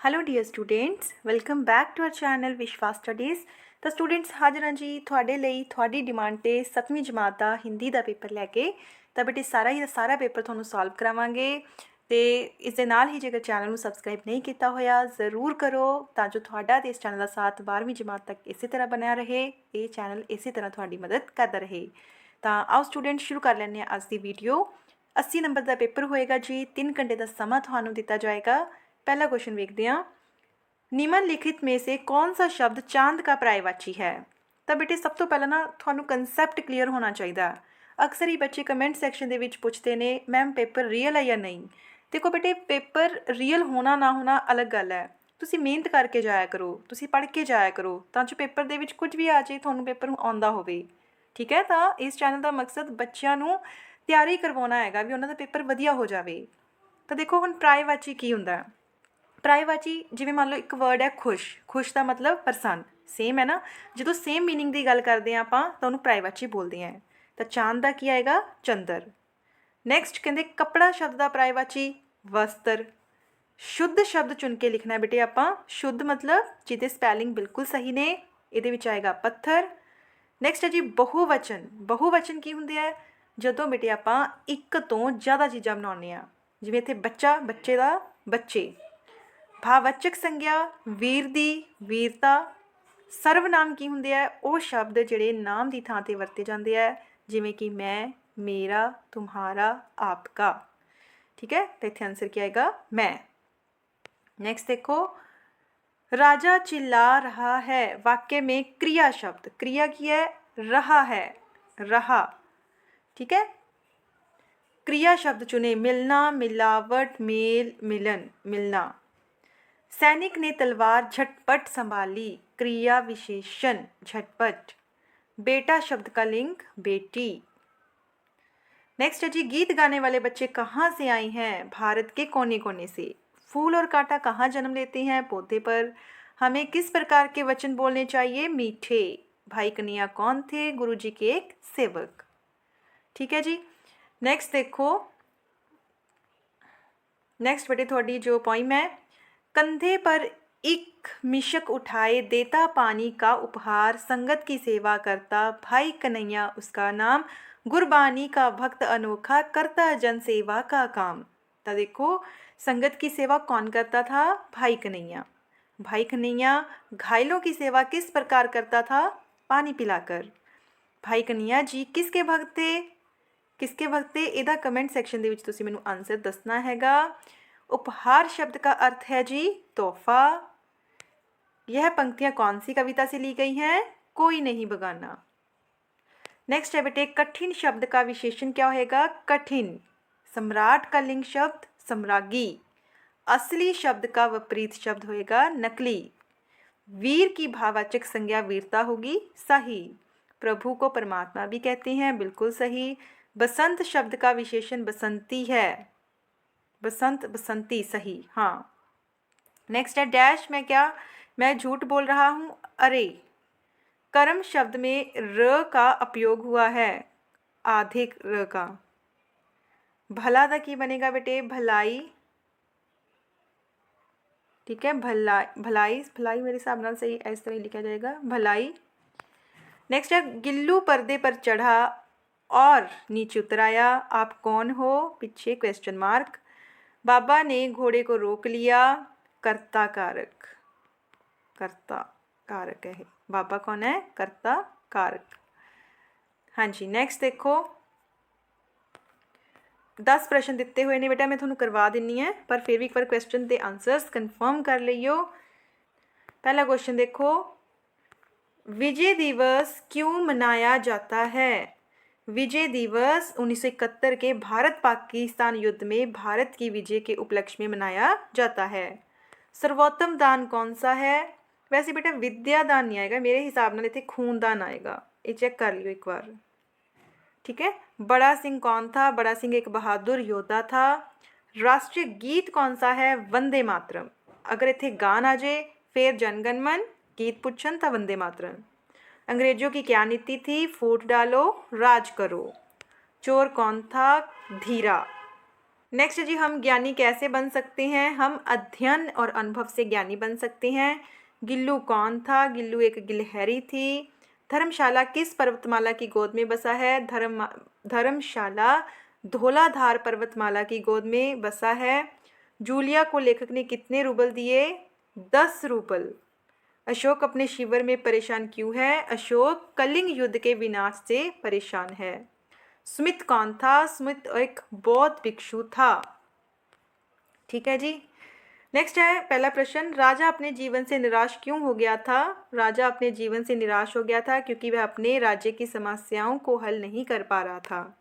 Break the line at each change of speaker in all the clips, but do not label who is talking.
Hello dear students, welcome back to our channel Vishwas studies. तो students हाजिर हाँ जी थोड़े ਲਈ थोड़ी डिमांड ਤੇ 7ਵੀਂ ਜਮਾਤ ਦਾ ਹਿੰਦੀ ਦਾ ਪੇਪਰ ਲੈ ਕੇ। ਤਾਂ ਬੇਟੇ ਸਾਰਾ ਪੇਪਰ ਤੁਹਾਨੂੰ ਸੋਲਵ ਕਰਾਵਾਂਗੇ ਤੇ ਇਸ ਦੇ ਨਾਲ ਹੀ ਜੇਕਰ ਚੈਨਲ ਨੂੰ ਸਬਸਕ੍ਰਾਈਬ ਨਹੀਂ ਕੀਤਾ ਹੋਇਆ ਜ਼ਰੂਰ ਕਰੋ ਤਾਂ ਜੋ ਤੁਹਾਡਾ ਤੇ ਇਸ ਚੈਨਲ ਦਾ ਸਾਥ 12ਵੀਂ ਜਮਾਤ ਤੱਕ ਇਸੇ ਤਰ੍ਹਾਂ ਬਣਿਆ ਰਹੇ। ਇਹ ਚੈਨਲ ਇਸੇ ਤਰ੍ਹਾਂ ਤੁਹਾਡੀ ਮਦਦ ਕਰਦਾ ਰਹੇ। ਤਾਂ ਆਓ ਸਟੂਡੈਂਟ ਸ਼ੁਰੂ ਕਰ ਲੈਂਦੇ ਹਾਂ ਅੱਜ ਦੀ ਵੀਡੀਓ। 80 ਨੰਬਰ ਦਾ ਪੇਪਰ ਹੋਏਗਾ ਜੀ। 3 घंटे ਦਾ ਸਮਾਂ ਤੁਹਾਨੂੰ ਦਿੱਤਾ ਜਾਏਗਾ। पहला क्वेश्चन देखते हैं, निम्नलिखित में से कौन सा शब्द चांद का पर्यायवाची है। तो बेटे सब तो पहला ना थानू कंसैप्ट क्लीयर होना चाहिए। अक्सर ही बच्चे कमेंट सैक्शन के पूछते ने मैम पेपर रियल है या नहीं। देखो बेटे पेपर रियल होना ना होना अलग गल है। तुसी मेहनत करके जाया करो, तुसी पढ़ के जाया करो तो जो पेपर के कुछ भी आ जाए थानू पेपर आउंदा होवे। ठीक है, तो इस चैनल का मकसद बच्चों नू तैयारी करवाना है भी उन्होंने पेपर वधिया हो जाए। तो देखो हुण पर्यायवाची की हुंदा है। पर्यायवाची जिवें मान लो एक वर्ड है खुश, खुश का मतलब प्रसन्न, सेम है ना। जो सेम मीनिंग की गल करते हैं आपां तो उन्होंने पर्यायवाची बोलते हैं। तो चांद का की आएगा चंद्र। नैक्सट कहते कपड़ा शब्द का पर्यायवाची वस्त्र। शुद्ध शब्द चुन के लिखना है बेटे आपां। शुद्ध मतलब जिहदे स्पैलिंग बिल्कुल सही ने, ये आएगा पत्थर। नैक्सट है जी बहुवचन। बहुवचन की हुंदे है जदों बेटे आपां एक तो ज़्यादा चीज़ां बनाउने आ, जिवें इत्थे बच्चा, बच्चे का बच्चे। भाववाचक संज्ञा वीर दी वीरता। सर्वनाम की हुंदे है वो शब्द जिहड़े नाम की थां ते वरते जाते हैं, जिवें कि मैं, मेरा, तुम्हारा, आपका। ठीक है, तो इत्थे आंसर क्या आएगा मैं। नेक्स्ट देखो, राजा चिल्ला रहा है। वाक्य में क्रिया शब्द, क्रिया की है रहा है, रहा। ठीक है, क्रिया शब्द चुने मिलना, मिलावट, मेल, मिलन, मिलना। सैनिक ने तलवार झटपट संभाली। क्रिया विशेषण झटपट। बेटा शब्द का लिंग बेटी। नेक्स्ट है जी गीत गाने वाले बच्चे कहाँ से आए हैं। भारत के कोने कोने से। फूल और कांटा कहाँ जन्म लेते हैं, पौधे पर। हमें किस प्रकार के वचन बोलने चाहिए, मीठे। भाई कन्हैया कौन थे, गुरु जी के एक सेवक। ठीक है जी, नेक्स्ट देखो, नेक्स्ट बेटे थोड़ी जो पोइम है, कंधे पर एक मिशक उठाए देता पानी का उपहार, संगत की सेवा करता भाई कन्हैया उसका नाम, गुरबानी का भक्त अनोखा करता जन सेवा का काम। तो देखो संगत की सेवा कौन करता था, भाई कन्हैया। भाई कन्हैया घायलों की सेवा किस प्रकार करता था, पानी पिलाकर। भाई कन्हैया जी किसके भक्त थे, किसके भक्त थे, इहदा कमेंट सैक्शन दे विच तुसीं मैनूं आंसर दसना हैगा। उपहार शब्द का अर्थ है जी तोहफा। यह पंक्तियां कौन सी कविता से ली गई हैं, कोई नहीं बगाना। नेक्स्ट है बेटे कठिन शब्द का विशेषण क्या होएगा, कठिन। सम्राट का लिंग शब्द सम्राज्ञी। असली शब्द का विपरीत शब्द होएगा नकली। वीर की भाववाचक संज्ञा वीरता होगी, सही। प्रभु को परमात्मा भी कहते हैं, बिल्कुल सही। बसंत शब्द का विशेषण बसंती है, बसंत बसंती, सही। हाँ, नेक्स्ट है डैश में क्या, मैं झूठ बोल रहा हूँ, अरे। कर्म शब्द में र का उपयोग हुआ है, आधिक र का। भला दा की बनेगा बेटे, भलाई। ठीक है, भलाई, भलाई, भलाई मेरे हिसाब नाल सही इस तरह लिखा जाएगा, भलाई। नेक्स्ट है गिल्लू पर्दे पर चढ़ा और नीचे उतर आया, आप कौन हो, पीछे क्वेश्चन मार्क। बाबा ने घोड़े को रोक लिया, कर्ता कारक, कर्ता कारक है। बाबा कौन है, कर्ता कारक। हाँ जी, नेक्स्ट देखो 10 प्रश्न दिते हुए ने बेटा, मैं थोड़ा करवा दिनी है पर फिर भी एक बार क्वेश्चन के आंसर्स कन्फर्म कर लियो। पहला क्वेश्चन देखो, विजय दिवस क्यों मनाया जाता है। विजय दिवस 1971 के भारत पाकिस्तान युद्ध में भारत की विजय के उपलक्ष्य में मनाया जाता है। सर्वोत्तम दान कौन सा है, वैसे बेटा विद्या दान नहीं आएगा, मेरे हिसाब नाल इत्थे खून दान आएगा, ये चेक कर लियो एक बार। ठीक है, बड़ा सिंह कौन था, बड़ा सिंह एक बहादुर योद्धा था। राष्ट्रीय गीत कौन सा है, वंदे मातरम। अगर इत्थे गान आ जाए फिर जनगण मन, गीत पुछन तो वंदे मातरम। अंग्रेजों की क्या नीति थी, फूट डालो राज करो। चोर कौन था, धीरा। नेक्स्ट जी, हम ज्ञानी कैसे बन सकते हैं? हम अध्ययन और अनुभव से ज्ञानी बन सकते हैं। गिल्लू कौन था? गिल्लू एक गिलहरी थी। धर्मशाला किस पर्वतमाला की गोद में बसा है? धर्मशाला धौलाधार पर्वतमाला की गोद में बसा है। जूलिया को लेखक ने कितने रूबल दिए? 10 रूबल। अशोक अपने शिविर में परेशान क्यों है? अशोक कलिंग युद्ध के विनाश से परेशान है। सुमित कौन था? सुमित एक बौद्ध भिक्षु था। ठीक है जी। नेक्स्ट है पहला प्रश्न, राजा अपने जीवन से निराश क्यों हो गया था? राजा अपने जीवन से निराश हो गया था क्योंकि वह अपने राज्य की समस्याओं को हल नहीं कर पा रहा था।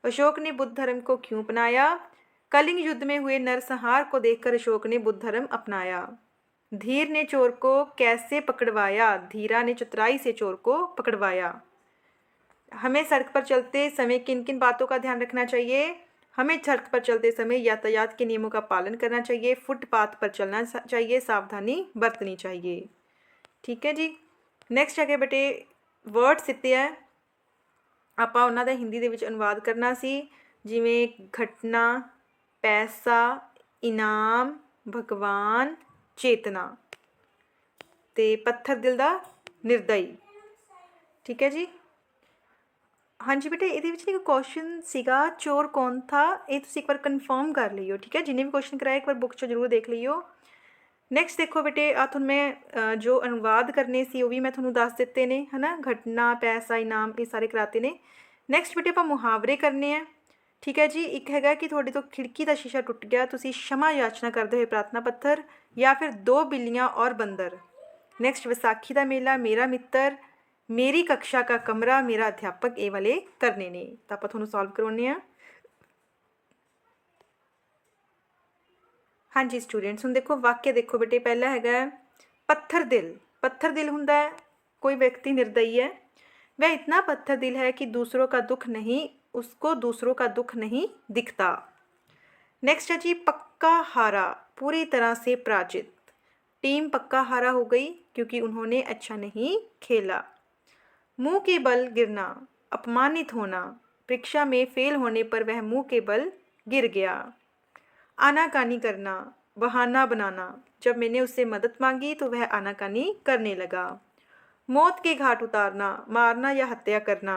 अशोक ने बुद्ध धर्म को क्यों अपनाया? कलिंग युद्ध में हुए नरसंहार को देखकर अशोक ने बुद्ध धर्म अपनाया। धीर ने चोर को कैसे पकड़वाया? धीरा ने चतुराई से चोर को पकड़वाया। हमें सड़क पर चलते समय किन किन बातों का ध्यान रखना चाहिए? हमें सड़क पर चलते समय यातायात के नियमों का पालन करना चाहिए, फुटपाथ पर चलना चाहिए, सावधानी बरतनी चाहिए। ठीक है जी। नेक्स्ट है बेटे वर्ड्स इतने है, ਆਪਾਂ ਉਹਨਾਂ ਦਾ ਹਿੰਦੀ ਦੇ ਵਿੱਚ ਅਨੁਵਾਦ ਕਰਨਾ ਸੀ, ਜਿਵੇਂ ਘਟਨਾ, ਪੈਸਾ, ਇਨਾਮ, ਭਗਵਾਨ, ਚੇਤਨਾ ਤੇ ਪੱਥਰ ਦਿਲ ਦਾ ਨਿਰਦਈ। ਠੀਕ ਹੈ ਜੀ। हाँ जी बेटे, ये एक क्वेश्चन सीगा चोर कौन था, ये तुम एक बार कन्फर्म कर लियो। ठीक है, जिन्हें भी क्वेश्चन कराया एक बार बुक चो जरूर देख लियो। नैक्सट देखो बेटे, आ थोड़ा मैं जो अनुवाद करने सी वो भी मैं थोड़ा दस दिते ने, है ना। घटना, पैसा, इनाम, ये सारे कराते ने। नैक्सट बेटे आप मुहावरे करने हैं। ठीक है जी। एक है कि थोड़े तो खिड़की का शीशा टुट गया, तुम क्षमा याचना करते हुए प्रार्थना पत्थर, या फिर 2 बिल्लियाँ और बंदर। नैक्सट विसाखी का मेला, मेरा मित्र, मेरी कक्षा का कमरा, मेरा अध्यापक, ये वाले करने ने। तो आप थोड़ा सॉल्व करवाने हैं। हाँ जी स्टूडेंट्स, हुण देखो वाक्य देखो बेटे, पहला है पत्थर दिल। पत्थर दिल हुंदा है कोई व्यक्ति निर्दयी है, वह इतना पत्थर दिल है कि दूसरों का दुख नहीं, उसको दूसरों का दुख नहीं दिखता। नेक्स्ट है जी पक्का हारा, पूरी तरह से पराजित। टीम पक्का हारा हो गई क्योंकि उन्होंने अच्छा नहीं खेला। मुंह के बल गिरना, अपमानित होना। परीक्षा में फेल होने पर वह मुंह के बल गिर गया। आनाकानी करना, बहाना बनाना। जब मैंने उससे मदद मांगी तो वह आनाकानी करने लगा। मौत के घाट उतारना, मारना या हत्या करना।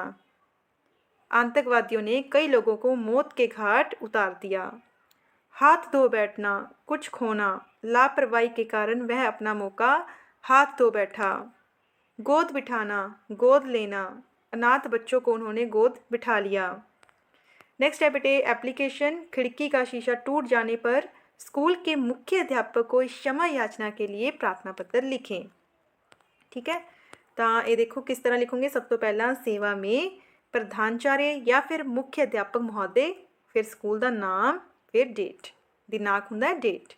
आतंकवादियों ने कई लोगों को मौत के घाट उतार दिया। हाथ धो बैठना, कुछ खोना। लापरवाही के कारण वह अपना मौका हाथ धो बैठा। गोद बिठाना, गोद लेना। अनाथ बच्चों को उन्होंने गोद बिठा लिया। नेक्स्ट है बेटे एप्लीकेशन, खिड़की का शीशा टूट जाने पर स्कूल के मुख्य अध्यापक को क्षमा याचना के लिए प्रार्थना पत्र लिखें। ठीक है, तो ये देखो किस तरह लिखोगे। सब तो पहला सेवा में प्रधानाचार्य या फिर मुख्य अध्यापक महोदय, फिर स्कूल का नाम, फिर डेट। दिनांक होंगे डेट।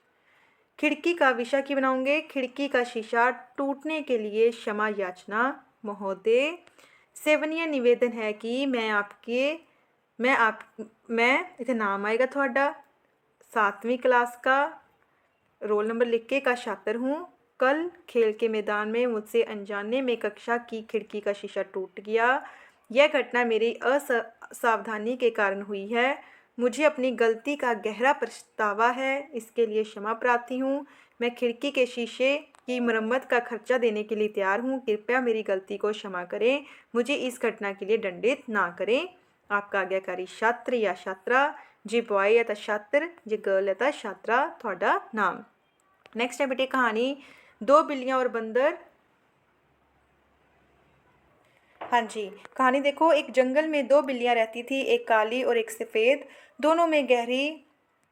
खिड़की का विषय की बनाओगे, खिड़की का शीशा टूटने के लिए क्षमा याचना महोदय। सेवनीय निवेदन है कि मैं इतने नाम आएगा थोड़ा, 7वीं क्लास का, रोल नंबर लिख के का छात्र हूँ। कल खेल के मैदान में मुझसे अनजाने में कक्षा की खिड़की का शीशा टूट गया। यह घटना मेरी असावधानी के कारण हुई है। मुझे अपनी गलती का गहरा पछतावा है, इसके लिए क्षमा प्रार्थी हूँ। मैं खिड़की के शीशे की मरम्मत का खर्चा देने के लिए तैयार हूँ। कृपया मेरी गलती को क्षमा करें, मुझे इस घटना के लिए दंडित ना करें। आपका आज्ञाकारी छात्र या छात्रा, जे बॉय है तो छात्र, जे गर्ल है तो छात्रा, थोड़ा नाम। नेक्स्ट है बेटे कहानी 2 बिल्लियाँ और बंदर। हाँ जी, कहानी देखो। एक जंगल में 2 बिल्लियाँ रहती थी, एक काली और एक सफ़ेद। दोनों में गहरी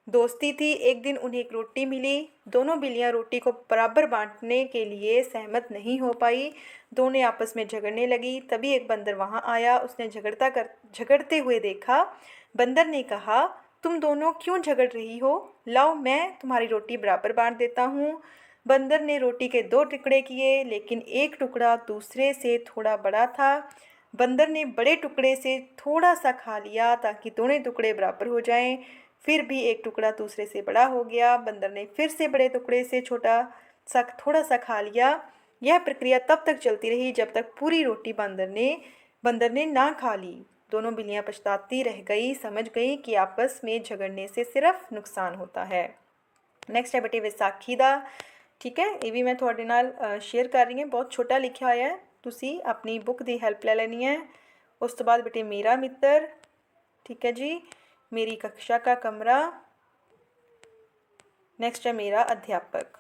दोस्ती थी। एक दिन उन्हें एक रोटी मिली। दोनों बिल्लियाँ रोटी को बराबर बांटने के लिए सहमत नहीं हो पाई। दोनों आपस में झगड़ने लगी। तभी एक बंदर वहाँ आया। उसने झगड़ते हुए देखा। बंदर ने कहा, तुम दोनों क्यों झगड़ रही हो? लाओ मैं तुम्हारी रोटी बराबर बांट देता हूँ। बंदर ने रोटी के 2 टुकड़े किए, लेकिन एक टुकड़ा दूसरे से थोड़ा बड़ा था। बंदर ने बड़े टुकड़े से थोड़ा सा खा लिया ताकि दोनों टुकड़े बराबर हो जाएं। फिर भी एक टुकड़ा दूसरे से बड़ा हो गया। बंदर ने फिर से बड़े टुकड़े से थोड़ा सा खा लिया। यह प्रक्रिया तब तक चलती रही जब तक पूरी रोटी बंदर ने ना खा ली। दोनों बिल्लियां पछताती रह गई, समझ गई कि आपस में झगड़ने से सिर्फ नुकसान होता है। ਨੈਕਸਟ ਹੈ ਬੇਟੇ ਵਿਸਾਖੀ ਦਾ। ਠੀਕ ਹੈ, ਇਹ ਵੀ ਮੈਂ ਤੁਹਾਡੇ ਨਾਲ ਸ਼ੇਅਰ ਕਰ ਰਹੀ ਹਾਂ, ਬਹੁਤ ਛੋਟਾ ਲਿਖਿਆ ਹੋਇਆ ਹੈ, ਤੁਸੀਂ ਆਪਣੀ ਬੁੱਕ ਦੀ ਹੈਲਪ ਲੈ ਲੈਣੀ ਹੈ। ਉਸ ਤੋਂ ਬਾਅਦ ਬੇਟੇ ਮੇਰਾ ਮਿੱਤਰ, ਠੀਕ ਹੈ ਜੀ, ਮੇਰੀ ਕक्षा का कमरा, ਨੈਕਸਟ ਹੈ ਮੇਰਾ ਅਧਿਆਪਕ।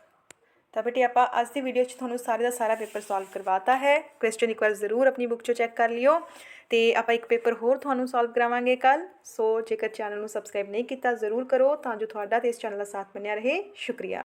ਤਾਂ ਬੇਟੇ ਆਪਾਂ ਅੱਜ ਦੀ ਵੀਡੀਓ 'ਚ ਤੁਹਾਨੂੰ ਸਾਰੇ ਦਾ ਸਾਰਾ ਪੇਪਰ ਸੋਲਵ ਕਰਵਾਤਾ ਹੈ। ਕੁਐਸਚਨ ਇੱਕ ਵਾਰ ਜ਼ਰੂਰ ਆਪਣੀ ਬੁੱਕ 'ਚੋਂ ਚੈੱਕ ਕਰ ਲਿਓ ਅਤੇ ਆਪਾਂ ਇੱਕ ਪੇਪਰ ਹੋਰ ਤੁਹਾਨੂੰ ਸੋਲਵ ਕਰਾਵਾਂਗੇ ਕੱਲ੍ਹ। ਸੋ ਜੇਕਰ ਚੈਨਲ ਨੂੰ ਸਬਸਕ੍ਰਾਈਬ ਨਹੀਂ ਕੀਤਾ ਜ਼ਰੂਰ ਕਰੋ ਤਾਂ ਜੋ ਤੁਹਾਡਾ ਅਤੇ ਇਸ ਚੈਨਲ ਦਾ ਸਾਥ ਬਣਿਆ ਰਹੇ। ਸ਼ੁਕਰੀਆ।